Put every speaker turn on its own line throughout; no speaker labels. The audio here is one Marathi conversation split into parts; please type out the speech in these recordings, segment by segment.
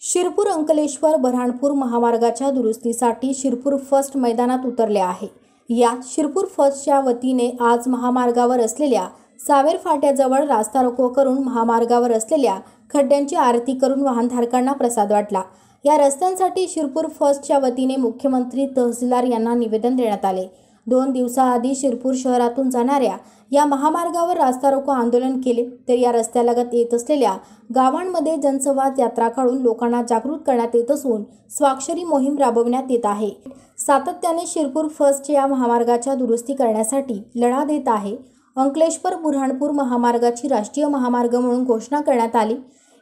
शिरपूर अंकलेश्वर बऱ्हाणपूर महामार्गाच्या दुरुस्तीसाठी शिरपूर फर्स्ट मैदानात उतरले आहे। या शिरपूर फर्स्टच्या वतीने आज महामार्गावर असलेल्या सावेर फाट्याजवळ रास्ता रोको करून महामार्गावर असलेल्या खड्ड्यांची आरती करून वाहनधारकांना प्रसाद वाटला। या रस्त्यांसाठी शिरपूर फर्स्टच्या वतीने मुख्यमंत्री तहसीलदार यांना निवेदन देण्यात आले। 2 दिवसाआधी शिरपूर शहरातून जाणाऱ्या या महामार्गावर रास्ता रोको आंदोलन केले, तर या रस्त्यालगत येत असलेल्या गावांमध्ये जनसंवाद यात्रा काढून लोकांना जागृत करण्यात येत असून स्वाक्षरी मोहीम राबवण्यात येत आहे। सातत्याने शिरपूर फर्स्ट या महामार्गाच्या दुरुस्ती करण्यासाठी लढा देत आहे। अंकलेश्वर बुऱ्हाणपूर महामार्गाची राष्ट्रीय महामार्ग म्हणून घोषणा करण्यात आली।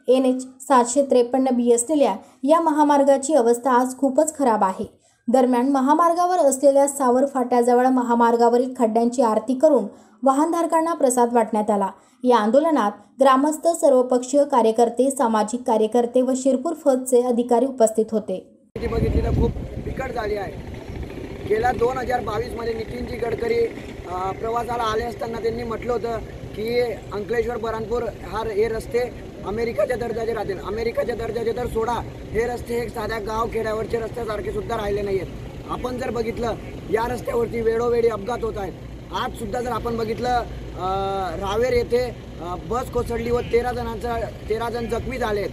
NH 753B असलेल्या या महामार्गाची अवस्था आज खूपच खराब आहे। दरम्यान महामार्गावर असलेल्या सावर फाट्याजवळ महामार्गावरील खड्ड्यांची आरती करून वाहनधारकांना प्रसाद वाटण्यात आला। या आंदोलनात ग्रामस्थ, सर्वपक्षीय कार्यकर्ते, सामाजिक कार्यकर्ते व शिरपूर फर्स्टचे अधिकारी उपस्थित होते।
बघितलेलं खूप बिकट झाली आहे। गेल्या 2022 मध्ये नितीनजी गडकरी प्रवासाला आले असताना त्यांनी म्हटलं होतं की अंकलेश्वर बऱ्हाणपूर हे रस्ते अमेरिकेच्या दर्जाचे राहतील। अमेरिकेच्या दर्जाचे तर सोडा, हे रस्ते एक साध्या गाव खेड्यावरचे रस्त्यासारखे सुद्धा राहिले नाहीत। आपण जर बघितलं या रस्त्यावरती वेळोवेळी अपघात होत आहेत। आज सुद्धा जर आपण बघितलं रावेर येथे बस कोसळली व 13 जण जखमी झालेत।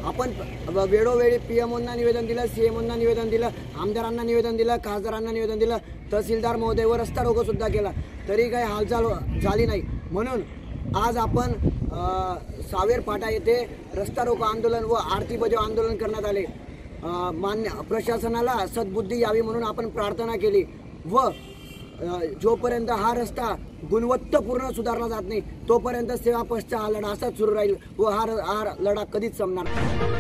आपण वेळोवेळी PMOंना निवेदन दिलं, CMOंना निवेदन दिलं, आमदारांना निवेदन दिलं, खासदारांना निवेदन दिलं, तहसीलदार महोदयवर रस्ता रोको सुद्धा केला, तरी काही हालचाल झाली नाही। म्हणून आज आपण सावेर फाटा येथे रस्ता रोको आंदोलन व आरती बजाव आंदोलन करण्यात आले। मान्य प्रशासनाला सद्बुद्धी यावी म्हणून आपण प्रार्थना केली व जोपर्यंत हा रस्ता गुणवत्तापूर्ण सुधारला जात नाही तोपर्यंत सेवा पक्षचा हा लढा असाच सुरू राहील व हा लढा कधीच संपणार नाही।